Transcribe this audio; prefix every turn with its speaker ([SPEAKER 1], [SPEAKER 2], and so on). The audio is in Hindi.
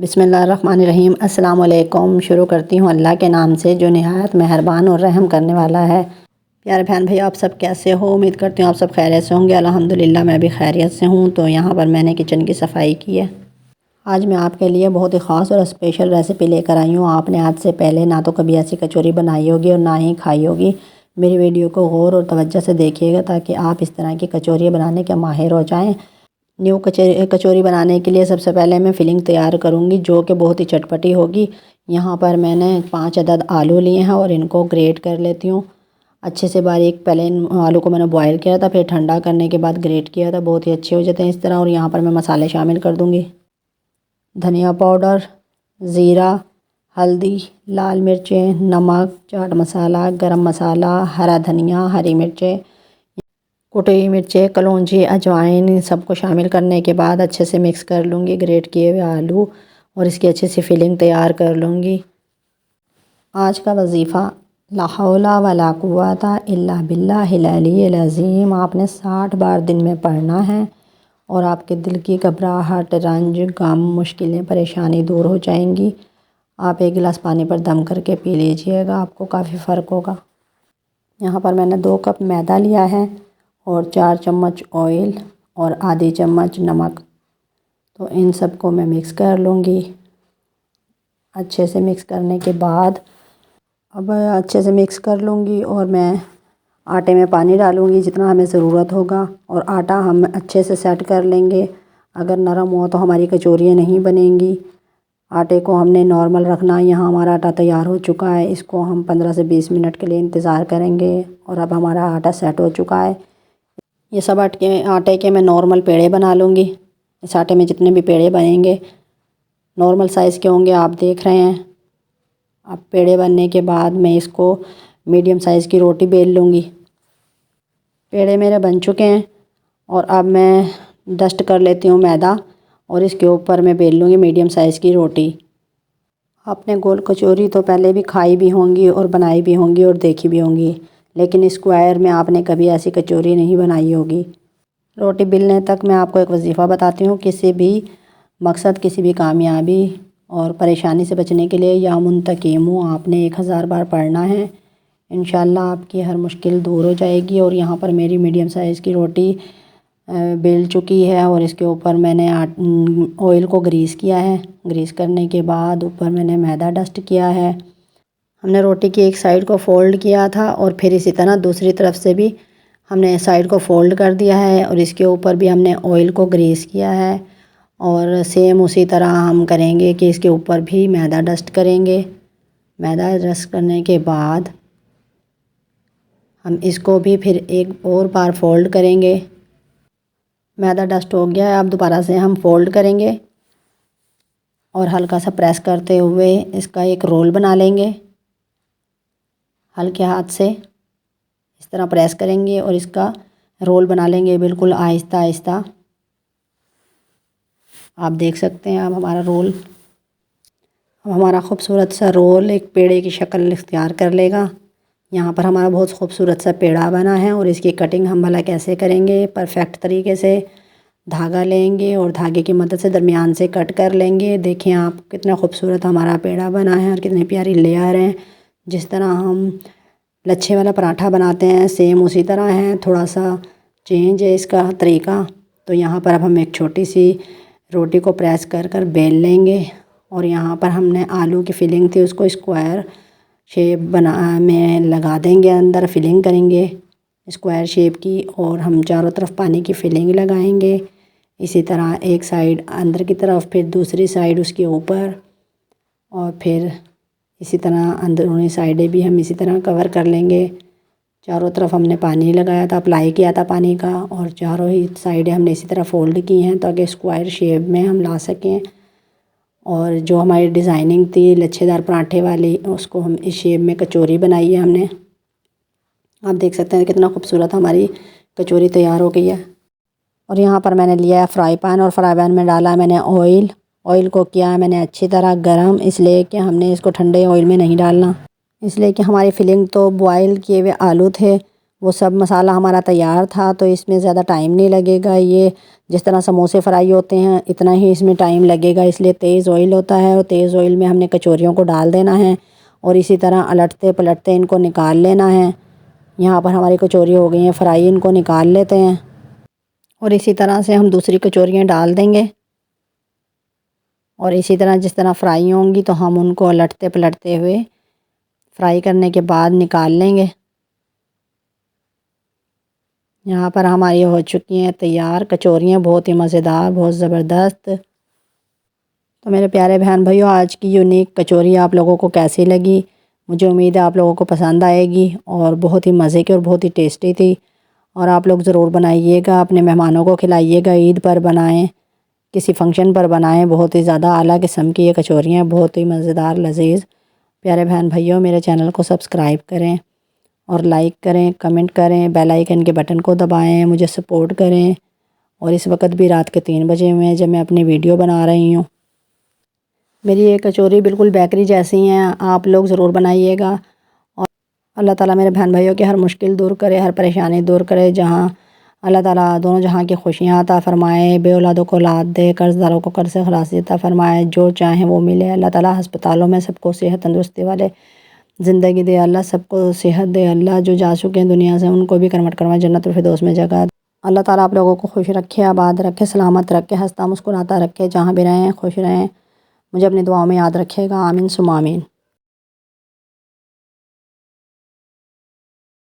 [SPEAKER 1] बिस्मिल्लाहिर्रहमानिर्रहीम। अस्सलाम वालेकुम। शुरू करती हूँ अल्लाह के नाम से जो निहायत मेहरबान और रहम करने वाला है। प्यारे बहन भाई, आप सब कैसे हो? उम्मीद करती हूँ आप सब खैरियत से होंगे। अल्हम्दुलिल्लाह मैं भी खैरियत से हूँ। तो यहाँ पर मैंने किचन की सफाई की है। आज मैं आपके लिए बहुत ही ख़ास और स्पेशल रेसिपी लेकर आई हूँ। आपने आज से पहले ना तो कभी ऐसी कचौरी बनाई होगी और ना ही खाई होगी। मेरी वीडियो को गौर और तवज्जो से देखिएगा ताकि आप इस तरह की कचौरी बनाने के माहिर हो जाएँ। न्यू कचौरी बनाने के लिए सबसे पहले मैं फिलिंग तैयार करूँगी जो कि बहुत ही चटपटी होगी। यहाँ पर मैंने 5 अदद आलू लिए हैं और इनको ग्रेट कर लेती हूँ अच्छे से बारीक। पहले इन आलू को मैंने बॉयल किया था, फिर ठंडा करने के बाद ग्रेट किया था। बहुत ही अच्छे हो जाते हैं इस तरह। और यहाँ पर मैं मसाले शामिल कर दूँगी। धनिया पाउडर, ज़ीरा, हल्दी, लाल मिर्चें, नमक, चाट मसाला, गरम मसाला, हरा धनिया, हरी मिर्चें, कुटी हुई मिर्चें, कलौंजी, अजवाइन, इन सबको शामिल करने के बाद अच्छे से मिक्स कर लूँगी ग्रेट किए हुए आलू और इसकी अच्छी सी फिलिंग तैयार कर लूँगी। आज का वजीफ़ा ला हौला वला कुव्वता इल्ला बिल्लाहिल अलिय्यिल अज़ीम आपने 60 बार दिन में पढ़ना है और आपके दिल की घबराहट, रंज, गम, मुश्किलें, परेशानी दूर हो जाएंगी। आप 1 गिलास पानी पर दम करके पी लीजिएगा, आपको काफ़ी फ़र्क होगा। यहाँ पर मैंने 2 कप मैदा लिया है और 4 चम्मच ऑयल और आधी चम्मच नमक। तो इन सबको मैं मिक्स कर लूँगी। अच्छे से मिक्स करने के बाद अब अच्छे से मिक्स कर लूँगी और मैं आटे में पानी डालूँगी जितना हमें ज़रूरत होगा और आटा हम अच्छे से सेट कर लेंगे। अगर नरम हो तो हमारी कचौरियाँ नहीं बनेंगी। आटे को हमने नॉर्मल रखना। यहाँ हमारा आटा तैयार हो चुका है। इसको हम 15 से 20 मिनट के लिए इंतज़ार करेंगे और अब हमारा आटा सेट हो चुका है। ये सब आटे के मैं नॉर्मल पेड़े बना लूँगी। इस आटे में जितने भी पेड़े बनेंगे नॉर्मल साइज़ के होंगे, आप देख रहे हैं। अब पेड़े बनने के बाद मैं इसको मीडियम साइज़ की रोटी बेल लूँगी। पेड़े मेरे बन चुके हैं और अब मैं डस्ट कर लेती हूँ मैदा और इसके ऊपर मैं बेल लूँगी मीडियम साइज़ की रोटी। आपने गोल कचौरी तो पहले भी खाई भी होंगी और बनाई भी होंगी और देखी भी होंगी, लेकिन स्क्वायर में आपने कभी ऐसी कचौरी नहीं बनाई होगी। रोटी बेलने तक मैं आपको एक वजीफ़ा बताती हूँ। किसी भी मकसद, किसी भी कामयाबी और परेशानी से बचने के लिए या मुंतकिमु आपने 1000 बार पढ़ना है। इंशाल्लाह आपकी हर मुश्किल दूर हो जाएगी। और यहाँ पर मेरी मीडियम साइज़ की रोटी बेल चुकी है और इसके ऊपर मैंने ऑयल को ग्रीस किया है। ग्रीस करने के बाद ऊपर मैंने मैदा डस्ट किया है। हमने रोटी की एक साइड को फ़ोल्ड किया था और फिर इसी तरह दूसरी तरफ से भी हमने साइड को फ़ोल्ड कर दिया है और इसके ऊपर भी हमने ऑयल को ग्रीस किया है। और सेम उसी तरह हम करेंगे कि इसके ऊपर भी मैदा डस्ट करेंगे। मैदा डस्ट करने के बाद हम इसको भी फिर एक और बार फ़ोल्ड करेंगे। मैदा डस्ट हो गया है, अब दोबारा से हम फ़ोल्ड करेंगे और हल्का सा प्रेस करते हुए इसका एक रोल बना लेंगे। हल्के हाथ से इस तरह प्रेस करेंगे और इसका रोल बना लेंगे बिल्कुल आहिस्ता आहिस्ता। आप देख सकते हैं अब हमारा खूबसूरत सा रोल एक पेड़े की शक्ल इख्तियार कर लेगा। यहाँ पर हमारा बहुत खूबसूरत सा पेड़ा बना है और इसकी कटिंग हम भला कैसे करेंगे। परफेक्ट तरीके से धागा लेंगे और धागे की मदद से दरमियान से कट कर लेंगे। देखें आप कितना खूबसूरत हमारा पेड़ा बना है और कितनी प्यारी लेयर है। जिस तरह हम लच्छे वाला पराठा बनाते हैं सेम उसी तरह है, थोड़ा सा चेंज है इसका तरीका। तो यहाँ पर अब हम एक छोटी सी रोटी को प्रेस कर कर बेल लेंगे और यहाँ पर हमने आलू की फिलिंग थी उसको स्क्वायर शेप में लगा देंगे। अंदर फिलिंग करेंगे स्क्वायर शेप की और हम चारों तरफ पानी की फिलिंग लगाएंगे। इसी तरह एक साइड अंदर की तरफ, फिर दूसरी साइड उसके ऊपर और फिर इसी तरह अंदरूनी साइडें भी हम इसी तरह कवर कर लेंगे। चारों तरफ हमने पानी लगाया था, अप्लाई किया था पानी का और चारों ही साइडें हमने इसी तरह फ़ोल्ड की हैं ताकि स्क्वायर शेप में हम ला सकें। और जो हमारी डिज़ाइनिंग थी लच्छेदार पराठे वाली उसको हम इस शेप में कचौरी बनाई है हमने। आप देख सकते हैं कितना खूबसूरत हमारी कचौरी तैयार हो गई है। और यहाँ पर मैंने लिया है फ्राई पैन और फ्राई पैन में डाला मैंने ऑयल। ऑयल को किया है मैंने अच्छी तरह गरम, इसलिए कि हमने इसको ठंडे ऑयल में नहीं डालना, इसलिए कि हमारी फिलिंग तो बॉयल किए हुए आलू थे वो सब मसाला हमारा तैयार था, तो इसमें ज़्यादा टाइम नहीं लगेगा। ये जिस तरह समोसे फ्राई होते हैं इतना ही इसमें टाइम लगेगा, इसलिए तेज़ ऑयल होता है और तेज़ ऑयल में हमने कचौरियों को डाल देना है और इसी तरह अलटते पलटते इनको निकाल लेना है। यहाँ पर हमारी कचौरी हो गई हैं फ्राई, इनको निकाल लेते हैं और इसी तरह से हम दूसरी कचौरियाँ डाल देंगे और इसी तरह जिस तरह फ्राई होंगी तो हम उनको अलटते पलटते हुए फ्राई करने के बाद निकाल लेंगे। यहाँ पर हमारी हो चुकी हैं तैयार कचौरियाँ, बहुत ही मज़ेदार, बहुत ज़बरदस्त। तो मेरे प्यारे बहन भाइयों, आज की यूनिक कचौरी आप लोगों को कैसी लगी? मुझे उम्मीद है आप लोगों को पसंद आएगी और बहुत ही मज़े की और बहुत ही टेस्टी थी। और आप लोग ज़रूर बनाइएगा, अपने मेहमानों को खिलाइएगा, ईद पर बनाएं, किसी फंक्शन पर बनाएं। बहुत ही ज़्यादा आला किस्म की ये कचौरियाँ, बहुत ही मज़ेदार लजीज़। प्यारे बहन भाइयों, मेरे चैनल को सब्सक्राइब करें और लाइक करें, कमेंट करें, बेल आइकन के बटन को दबाएं, मुझे सपोर्ट करें। और इस वक्त भी रात के 3 बजे हुए हैं जब मैं अपनी वीडियो बना रही हूँ। मेरी ये कचौरी बिल्कुल बेकरी जैसी हैं, आप लोग ज़रूर बनाइएगा। और अल्लाह ताला मेरे बहन भाइयों की हर मुश्किल दूर करे, हर परेशानी दूर करे। जहाँ अल्लाह ताला दोनों जहाँ की खुशियाँ अता फ़रमाए, बे औलादों को औलाद दे, कर्ज़दारों को कर्ज़ से खलासी अता फ़रमाए, जो चाहें वो मिले। अल्लाह ताला अस्पतालों में सबको सेहत तंदुरुस्ती वाले ज़िंदगी दे, अल्लाह सबको सेहत दे। अल्लाह जो जा चुके हैं दुनिया से उनको भी करमट करवाए, जन्नतुल फिरदौस में जगह। अल्लाह ताला आप लोगों को खुश रखे, आबाद रखे, सलामत रखे, हंसता मुस्कुराता रखे, जहाँ भी रहें खुश रहें। मुझे अपनी दुआओं में याद रखिएगा। आमीन सुम्मा आमीन।